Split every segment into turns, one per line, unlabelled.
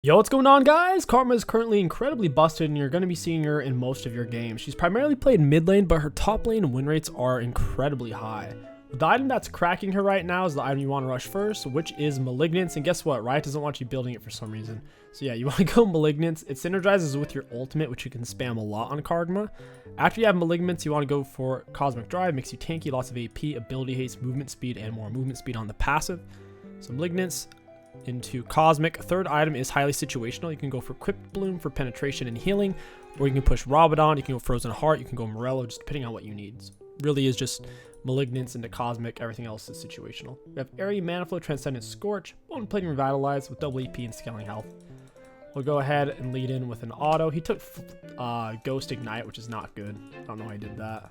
Yo, what's going on, guys? Karma is currently incredibly busted and you're going to be seeing her in most of your games. She's primarily played mid lane, but her top lane win rates are incredibly high. The item that's cracking her right now is the item you want to rush first, which is Malignance. And guess what? Riot doesn't want you building it for some reason. So yeah, you want to go Malignance. It synergizes with your ultimate, which you can spam a lot on Karma. After you have Malignance, you want to go for Cosmic Drive. Makes you tanky, lots of AP, ability haste, movement speed, and more movement speed on the passive. So Malignance into Cosmic. Third item is highly situational. You can go for Crypt Bloom for penetration and healing, or you can push Rabadon, you can go Frozen Heart, you can go Morello, just depending on what you need. So really is just Malignance into Cosmic, everything else is situational. We have Airy, Mana Flow, Transcendent Scorch, Bone Plating Revitalize with double AP and scaling health. We'll go ahead and lead in with an auto. He took Ghost Ignite, which is not good. I don't know why he did that.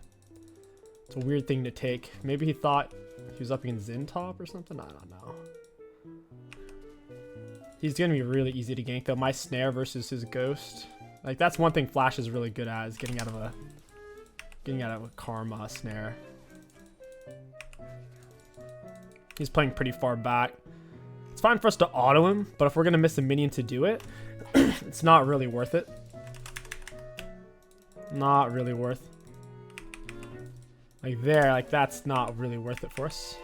It's a weird thing to take. Maybe he thought he was up against Zintop or something? I don't know. He's going to be really easy to gank, though. My snare versus his ghost. Like, that's one thing Flash is really good at, is getting out of a Karma snare. He's playing pretty far back. It's fine for us to auto him, but if we're going to miss a minion to do it, it's not really worth it. Not really worth. Like there, like that's not really worth it for us.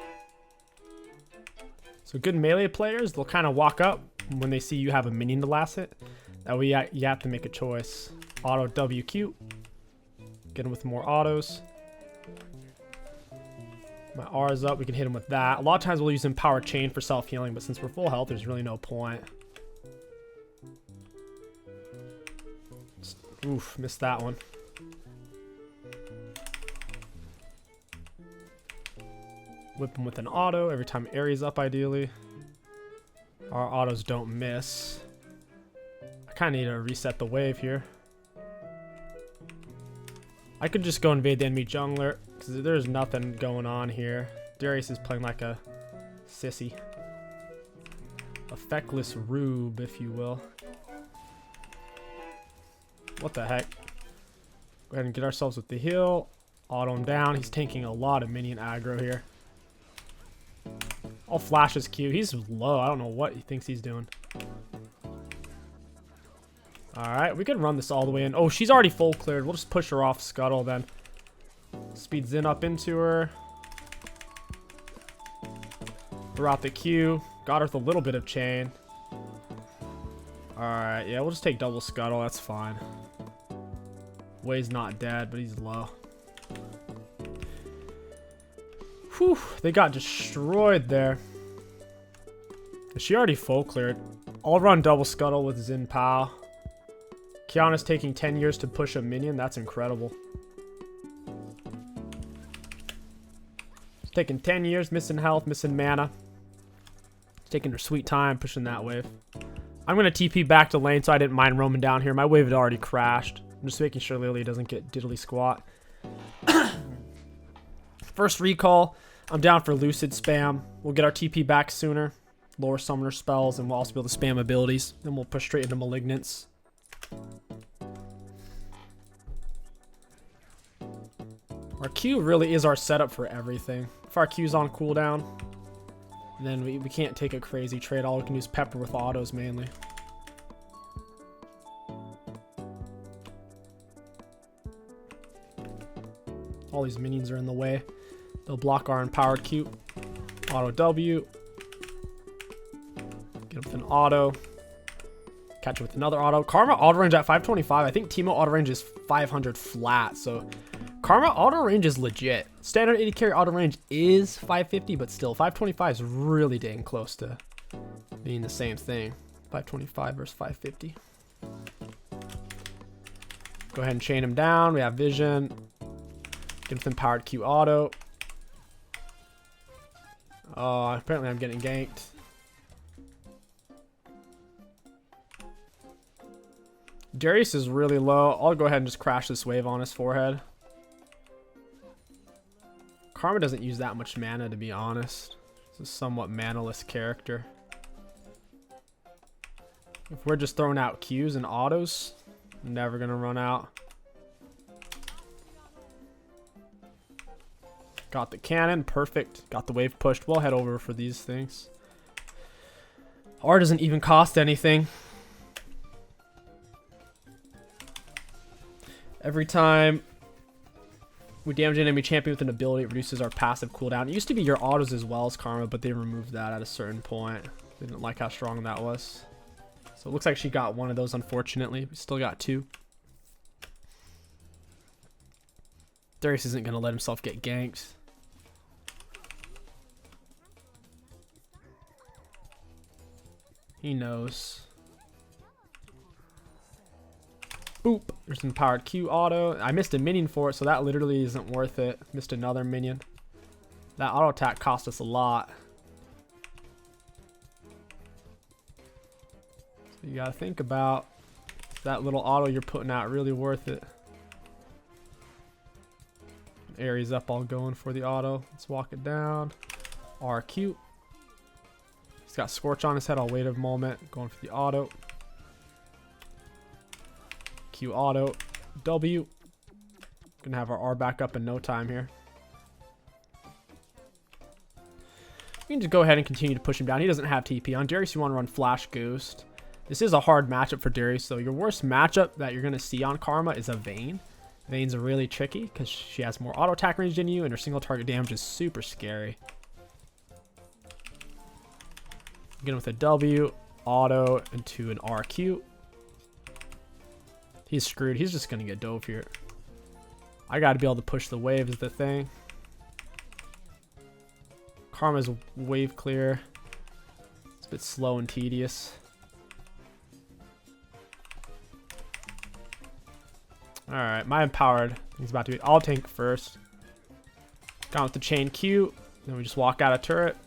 So good melee players, they'll kind of walk up when they see you have a minion to last hit. That way you have to make a choice. Auto WQ. Get him with more autos. My R is up, we can hit him with that. A lot of times we'll use Empower Chain for self-healing, but since we're full health, there's really no point. Oof, missed that one. Whip him with an auto every time Ares up, ideally. Our autos don't miss. I kind of need to reset the wave here. I could just go invade the enemy jungler, because there's nothing going on here. Darius is playing like a sissy. A feckless rube, if you will. What the heck? Go ahead and get ourselves with the heal. Auto him down. He's tanking a lot of minion aggro here. I'll flash his Q. He's low. I don't know what he thinks he's doing. Alright, we could run this all the way in. Oh, she's already full cleared. We'll just push her off Scuttle then. Speed Zen up into her. Throw out the Q. Got her with a little bit of chain. Alright, yeah, we'll just take double Scuttle. That's fine. Way's not dead, but he's low. Whew, they got destroyed there. She already full cleared. I'll run double Scuttle with Xin Pao. Kiana's taking 10 years to push a minion. That's incredible. It's taking 10 years, missing health, missing mana. Taking her sweet time, pushing that wave. I'm going to TP back to lane, so I didn't mind roaming down here. My wave had already crashed. I'm just making sure Lily doesn't get diddly squat. First recall. I'm down for Lucid spam. We'll get our TP back sooner. Lower summoner spells, and we'll also be able to spam abilities. Then we'll push straight into Malignance. Our Q really is our setup for everything. If our Q's on cooldown, then we can't take a crazy trade. All we can use Pepper with autos mainly. All these minions are in the way. They'll block our empowered Q. Auto W. Get up with an auto. Catch it with another auto. Karma auto range at 525. I think Teemo auto range is 500 flat. So Karma auto range is legit. Standard 80 carry auto range is 550, but still 525 is really dang close to being the same thing. 525 versus 550. Go ahead and chain him down. We have vision. Get with empowered Q auto. Oh, apparently I'm getting ganked. Darius is really low. I'll go ahead and just crash this wave on his forehead. Karma doesn't use that much mana, to be honest. It's a somewhat manaless character. If we're just throwing out Qs and autos, I'm never going to run out. Got the cannon, perfect. Got the wave pushed. We'll head over for these things. R doesn't even cost anything. Every time we damage an enemy champion with an ability, it reduces our passive cooldown. It used to be your autos as well as Karma, but they removed that at a certain point. They didn't like how strong that was. So it looks like she got one of those, unfortunately. We still got 2. Darius isn't going to let himself get ganked. He knows. Boop. There's an empowered Q auto. I missed a minion for it, so that literally isn't worth it. Missed another minion. That auto attack cost us a lot. So you gotta think about that little auto you're putting out really worth it. Aries up, all going for the auto. Let's walk it down. RQ. He's got Scorch on his head. I'll wait a moment. Going for the auto. Q auto. W. Gonna have our R back up in no time here. We can just go ahead and continue to push him down. He doesn't have TP on. Darius, you want to run Flash Ghost. This is a hard matchup for Darius, so your worst matchup that you're going to see on Karma is a Vayne. Vayne's are really tricky because she has more auto attack range than you, and her single target damage is super scary. Get him with a W, auto, into an RQ. He's screwed. He's just going to get dove here. I got to be able to push the wave is the thing. Karma's wave clear. It's a bit slow and tedious. Alright, my empowered. He's about to be. I'll tank first. Gone with the chain Q. Then we just walk out of turret.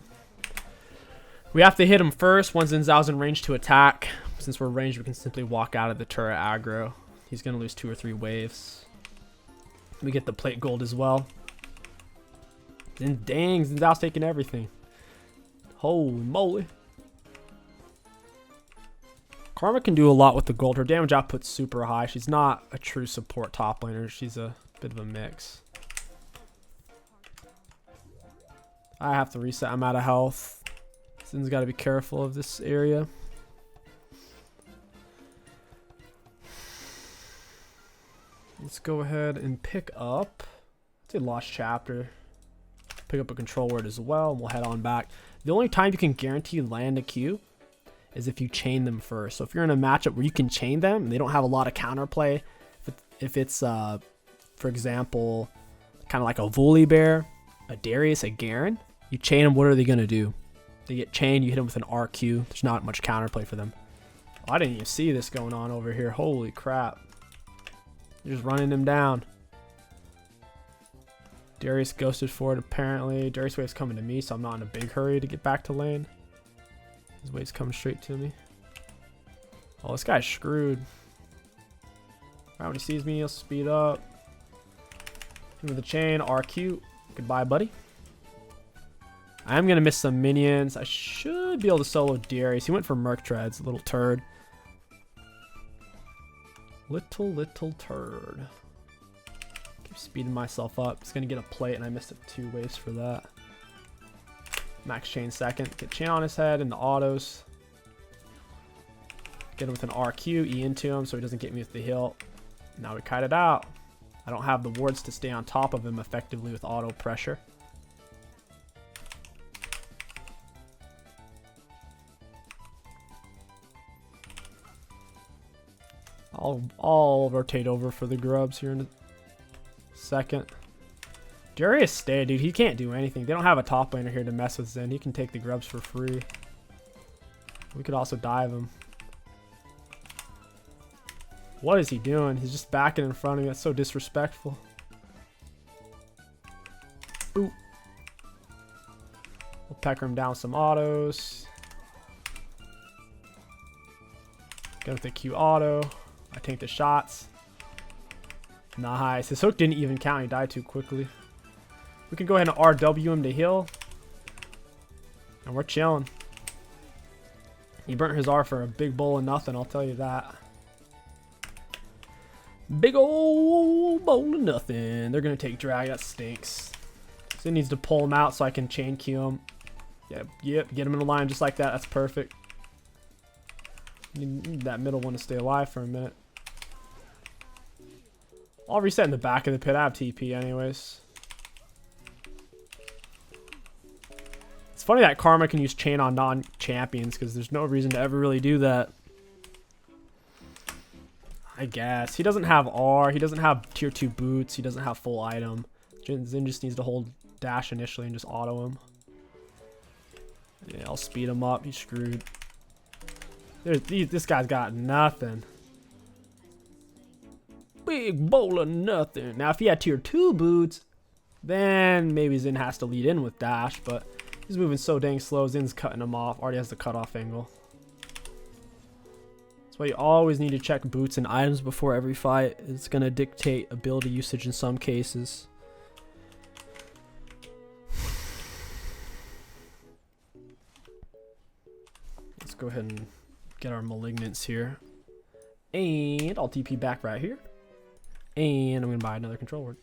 We have to hit him first. Once Zhao's in range to attack. Since we're ranged, we can simply walk out of the turret aggro. He's going to lose 2 or 3 waves. We get the plate gold as well. And dang, Zhao's taking everything. Holy moly. Karma can do a lot with the gold. Her damage output's super high. She's not a true support top laner. She's a bit of a mix. I have to reset. I'm out of health. Sin's got to be careful of this area. Let's go ahead and pick up. It's a lost chapter. Pick up a control word as well, and we'll head on back. The only time you can guarantee land a Q is if you chain them first. So if you're in a matchup where you can chain them and they don't have a lot of counterplay, if it's for example, kind of like a Volibear, a Darius, a Garen, you chain them, what are they going to do? They get chained, you hit them with an RQ. There's not much counterplay for them. Oh, I didn't even see this going on over here. Holy crap. You're just running them down. Darius ghosted for it apparently. Darius wave's coming to me, so I'm not in a big hurry to get back to lane. His wave's coming straight to me. Oh, this guy's screwed. Right when he sees me, he'll speed up. Hit him with the chain, RQ. Goodbye, buddy. I am going to miss some minions. I should be able to solo Darius. He went for Merc Treads, little turd. Little turd. Keep speeding myself up. It's going to get a plate, and I missed 2 waves for that. Max chain second. Get chain on his head and the autos. Get him with an RQ. E into him so he doesn't get me with the heal. Now we kite it out. I don't have the wards to stay on top of him effectively with auto pressure. I'll rotate over for the grubs here in a second. Darius stay, dude. He can't do anything. They don't have a top laner here to mess with Zen. He can take the grubs for free. We could also dive him. What is he doing? He's just backing in front of me. That's so disrespectful. Ooh. We'll pecker him down with some autos. Get with the Q auto. I take the shots. Nice. His hook didn't even count. He died too quickly. We can go ahead and RW him to heal. And we're chilling. He burnt his R for a big bowl of nothing, I'll tell you that. Big old bowl of nothing. They're going to take drag. That stinks. So he needs to pull him out so I can chain Q him. Yep. Get him in a line just like that. That's perfect. Need that middle one to stay alive for a minute. I'll reset in the back of the pit. I have TP anyways. It's funny that Karma can use chain on non-champions because there's no reason to ever really do that. I guess. He doesn't have R. He doesn't have tier 2 boots. He doesn't have full item. Zin just needs to hold dash initially and just auto him. Yeah, I'll speed him up. He's screwed. This guy's got nothing. Big bowl of nothing. Now, if he had tier 2 boots, then maybe Zin has to lead in with dash, but he's moving so dang slow. Zin's cutting him off. Already has the cutoff angle. That's why you always need to check boots and items before every fight. It's going to dictate ability usage in some cases. Let's go ahead and get our malignants here. And I'll TP back right here. And I'm going to buy another control word.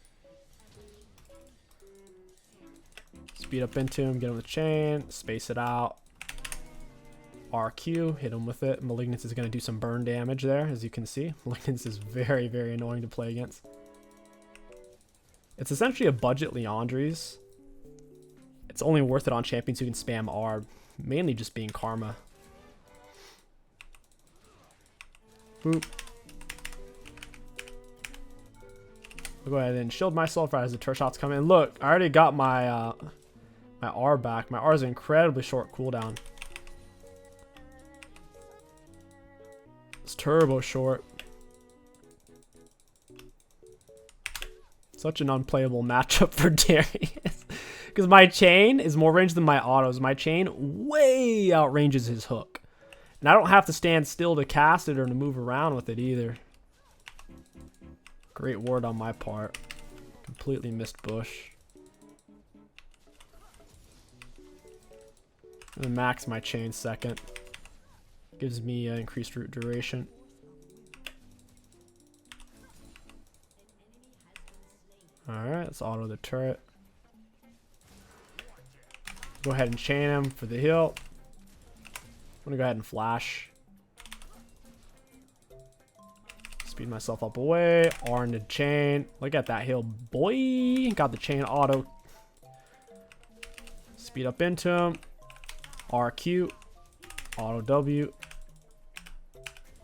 Speed up into him, get him with chain, space it out. RQ, hit him with it. Malignance is going to do some burn damage there, as you can see. Malignance is very, very annoying to play against. It's essentially a budget Leandri's. It's only worth it on champions who can spam R, mainly just being Karma. Boop. I'll go ahead and shield myself right as the turret shots come in. Look, I already got my my R back. My R is an incredibly short cooldown. It's turbo short. Such an unplayable matchup for Darius. Because my chain is more ranged than my autos. My chain way outranges his hook. And I don't have to stand still to cast it or to move around with it either. Great ward on my part. Completely missed bush. And max my chain second. Gives me increased root duration. Alright, let's auto the turret. Go ahead and chain him for the heal. I'm gonna go ahead and flash. Speed myself up away. R into chain. Look at that heal, boy. Got the chain auto. Speed up into him. RQ. Auto W.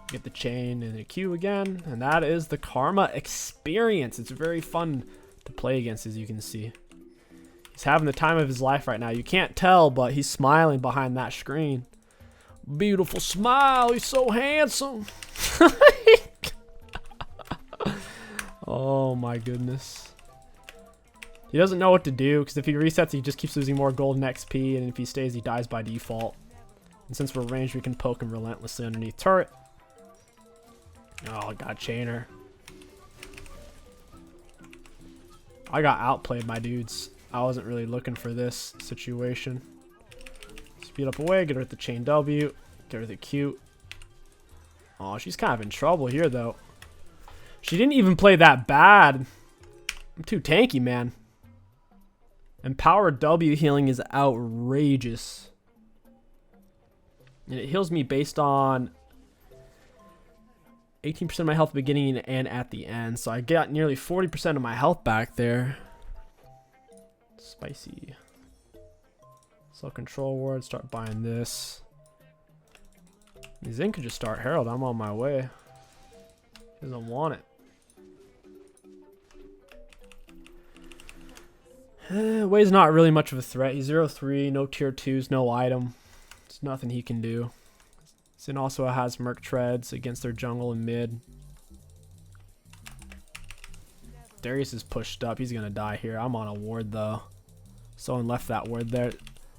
Get the chain and the Q again. And that is the Karma experience. It's very fun to play against, as you can see. He's having the time of his life right now. You can't tell, but he's smiling behind that screen. Beautiful smile. He's so handsome. Oh my goodness. He doesn't know what to do, because if he resets, he just keeps losing more gold and XP, and if he stays, he dies by default. And since we're ranged, we can poke him relentlessly underneath turret. Oh, I got chainer. I got outplayed, my dudes. I wasn't really looking for this situation. Speed up away, get her at the chain W, get her the Q. Oh, she's kind of in trouble here, though. She didn't even play that bad. I'm too tanky, man. Empowered W healing is outrageous. And it heals me based on 18% of my health beginning and at the end. So I got nearly 40% of my health back there. Spicy. So control ward, start buying this. Zin could just start Herald. I'm on my way. He doesn't want it. Way's not really much of a threat. He's 0-3, no tier 2s, no item. There's nothing he can do. Zin also has Merc Treads against their jungle and mid. Darius is pushed up. He's going to die here. I'm on a ward, though. Someone left that ward there.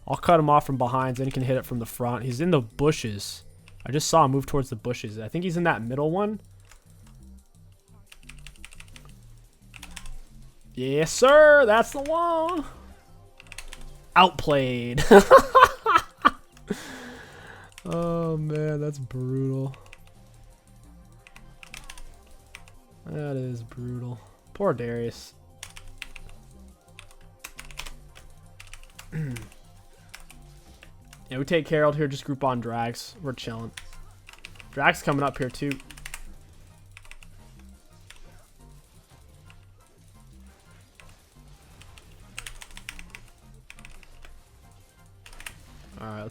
I'll cut him off from behind, then he can hit it from the front. He's in the bushes. I just saw him move towards the bushes. I think he's in that middle one. Yes, sir. That's the one. Outplayed. Oh, man. That's brutal. That is brutal. Poor Darius. Yeah, we take Herald here. Just group on Drags. We're chilling. Drags coming up here, too.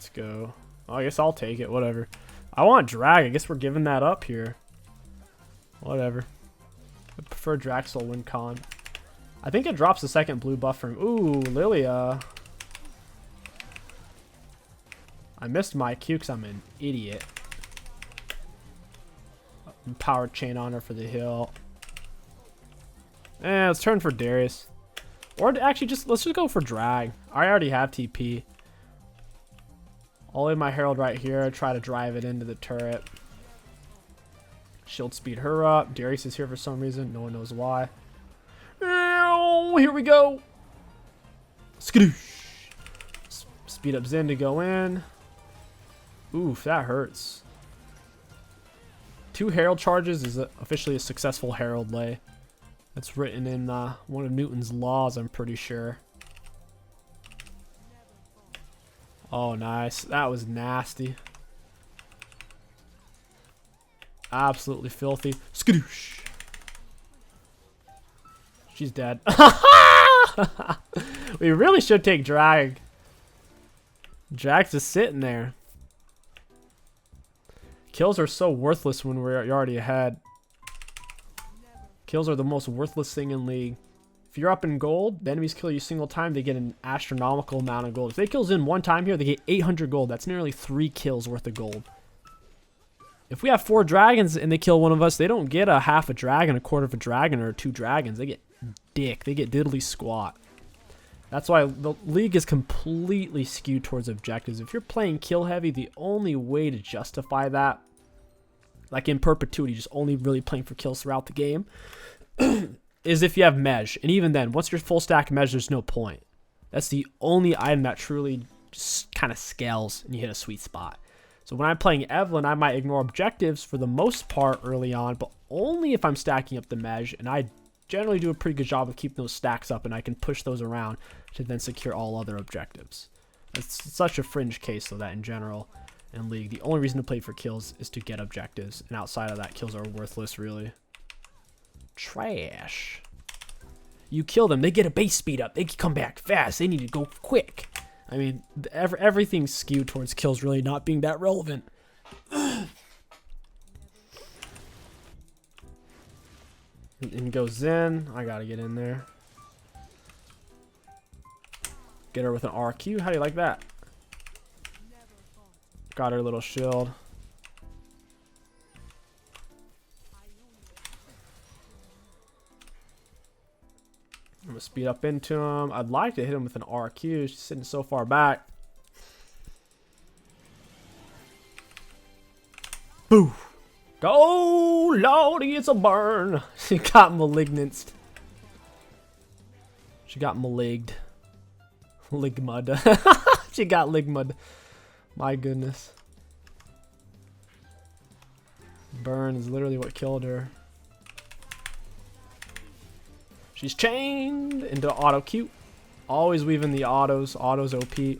Let's go. Oh, I guess I'll take it. Whatever. I want drag. I guess we're giving that up here. Whatever. I prefer Draxel win con. I think it drops the second blue buff from... Ooh, Lilia. I missed my Q because I'm an idiot. Powered chain on her for the hill. Let's turn for Darius. Or actually, let's just go for drag. I already have TP. I'll leave my Herald right here. Try to drive it into the turret. Shield speed her up. Darius is here for some reason. No one knows why. Here we go. Skadoosh. Speed up Zen to go in. Oof, that hurts. 2 Herald charges is officially a successful Herald lay. That's written in one of Newton's laws, I'm pretty sure. Oh, nice. That was nasty. Absolutely filthy. Skadoosh. She's dead. We really should take drag. Drag's just sitting there. Kills are so worthless when you're already ahead. Kills are the most worthless thing in League. If you're up in gold, the enemies kill you a single time, they get an astronomical amount of gold. If they kills in one time here, they get 800 gold. That's nearly 3 kills worth of gold. If we have 4 dragons and they kill one of us, they don't get a half a dragon, a quarter of a dragon, or 2 dragons. They get dick. They get diddly squat. That's why the League is completely skewed towards objectives. If you're playing kill heavy, the only way to justify that, like in perpetuity, just only really playing for kills throughout the game, is if you have Mej. And even then, once you're full stack Mej, there's no point. That's the only item that truly just kind of scales and you hit a sweet spot. So when I'm playing Evelyn, I might ignore objectives for the most part early on, but only if I'm stacking up the Mej, and I generally do a pretty good job of keeping those stacks up, and I can push those around to then secure all other objectives. It's such a fringe case, though, that in general, in League, the only reason to play for kills is to get objectives, and outside of that, kills are worthless, really. Trash. You kill them, they get a base speed up, they can come back fast, they need to go quick. I mean, everything's skewed towards kills really not being that relevant. And goes in. I gotta get in there. Get her with an RQ. How do you like that? Got her little shield. I'm gonna speed up into him. I'd like to hit him with an RQ. She's sitting so far back. Boo! Go, Lordy, it's a burn. She got malignant. She got maligged. Ligmud. She got ligmud. My goodness. Burn is literally what killed her. She's chained into auto Q. Always weaving the autos. Autos OP.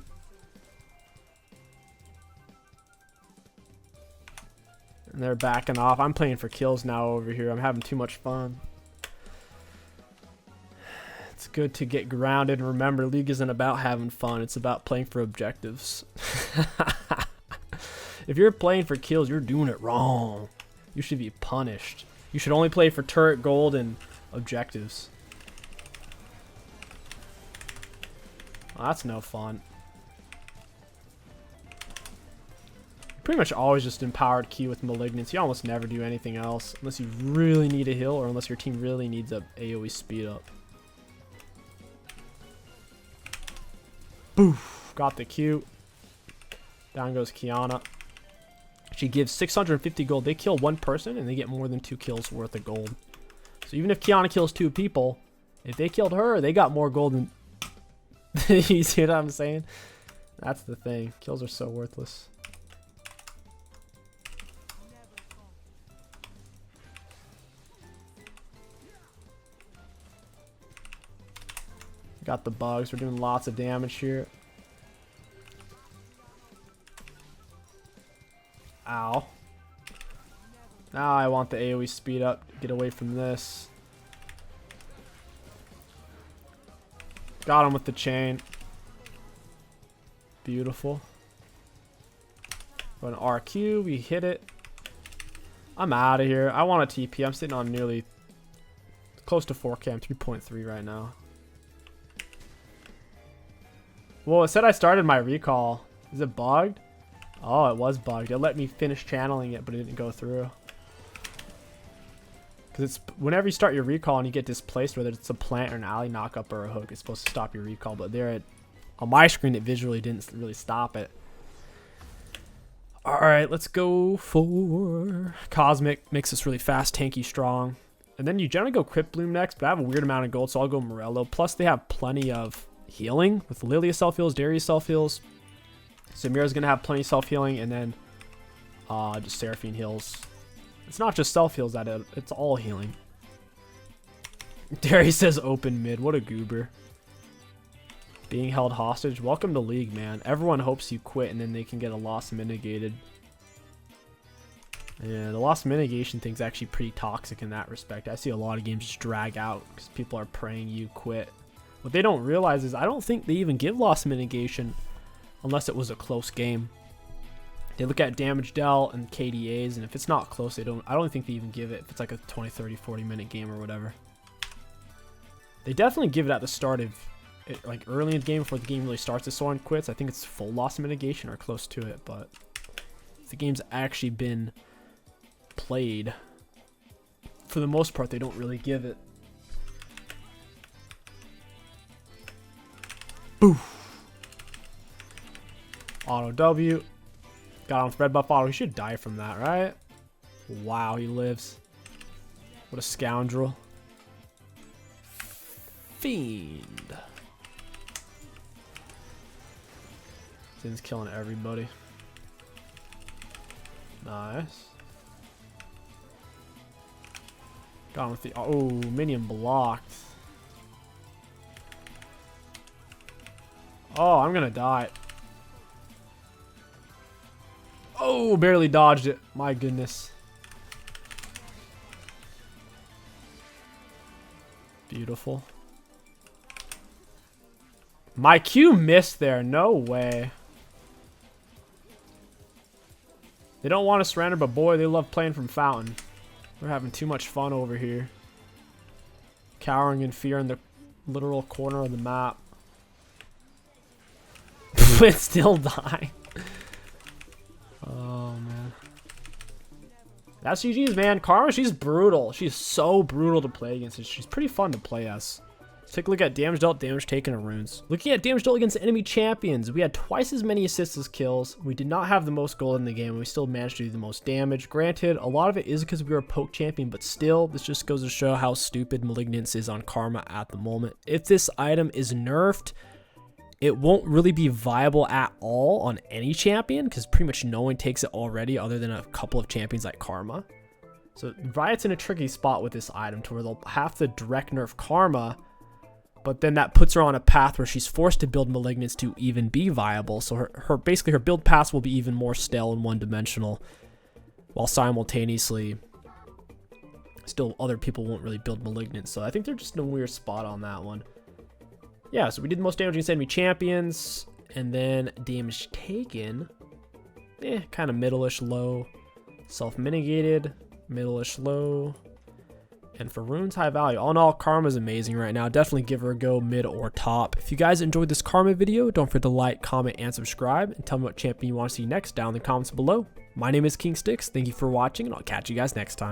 And they're backing off. I'm playing for kills now over here. I'm having too much fun. It's good to get grounded and remember League isn't about having fun. It's about playing for objectives. If you're playing for kills, you're doing it wrong. You should be punished. You should only play for turret gold and objectives. Well, that's no fun. Pretty much always just empowered Q with malignance. You almost never do anything else unless you really need a heal or unless your team really needs a AoE speed up. Boof! Got the Q. Down goes Kiana. She gives 650 gold. They kill one person and they get more than 2 kills worth of gold. So even if Kiana kills 2 people, if they killed her, they got more gold than... You see what I'm saying? That's the thing. Kills are so worthless. Got the bugs. We're doing lots of damage here. Ow. Now I want the AoE speed up. Get away from this. Got him with the chain. Beautiful. Go an RQ. We hit it. I'm out of here. I want a TP. I'm sitting on nearly close to 4K. I'm 3.3 right now. Well, it said I started my recall. Is it bugged? Oh, it was bugged. It let me finish channeling it, but it didn't go through. Because it's whenever you start your recall and you get displaced, whether it's a plant or an alley knockup or a hook, it's supposed to stop your recall. But there, on my screen, it visually didn't really stop it. All right, let's go for Cosmic. Makes us really fast, tanky, strong. And then you generally go Crypt Bloom next, but I have a weird amount of gold, so I'll go Morello. Plus, they have plenty of healing with Lilia self-heals, Darius self-heals. Samira's going to have plenty of self-healing, and then just Seraphine heals. It's not just self-heals, it's all healing. Darius says open mid. What a goober. Being held hostage. Welcome to League, man. Everyone hopes you quit, and then they can get a loss mitigated. Yeah, the loss mitigation thing's actually pretty toxic in that respect. I see a lot of games just drag out because people are praying you quit. What they don't realize is I don't think they even give loss mitigation unless it was a close game. They look at damage dealt and KDAs, and if it's not close, I don't think they even give it if it's like a 20, 30, 40 minute game or whatever. They definitely give it at the start of it, like early in the game before the game really starts if someone quits. I think it's full loss mitigation or close to it, but if the game's actually been played, for the most part, they don't really give it. Boof. Auto W. Got on with red buff auto. He should die from that, right? Wow, he lives. What a scoundrel. Fiend. Zin's killing everybody. Nice. Got on with the... Oh, minion blocked. Oh, I'm gonna die. Oh, barely dodged it. My goodness. Beautiful. My Q missed there. No way. They don't want to surrender, but boy, they love playing from Fountain. We're having too much fun over here. Cowering in fear in the literal corner of the map. But still dying. Oh, man. That's GG's, man. Karma, she's brutal. She's so brutal to play against. She's pretty fun to play as. Let's take a look at damage dealt, damage taken, and runes. Looking at damage dealt against enemy champions, we had twice as many assists as kills. We did not have the most gold in the game, and we still managed to do the most damage. Granted, a lot of it is because we were a poke champion, but still, this just goes to show how stupid Malignance is on Karma at the moment. If this item is nerfed, it won't really be viable at all on any champion because pretty much no one takes it already other than a couple of champions like Karma. So Riot's in a tricky spot with this item to where they'll have to direct nerf Karma, but then that puts her on a path where she's forced to build Malignance to even be viable. So basically her build paths will be even more stale and one-dimensional, while simultaneously still other people won't really build Malignance. So I think they're just in a weird spot on that one. Yeah, so we did the most damage against enemy champions, and then damage taken, kind of middle-ish low, self-mitigated, middle-ish low, and for runes, high value. All in all, Karma is amazing right now. Definitely give her a go, mid or top. If you guys enjoyed this Karma video, don't forget to like, comment, and subscribe, and tell me what champion you want to see next down in the comments below. My name is King Sticks. Thank you for watching, and I'll catch you guys next time.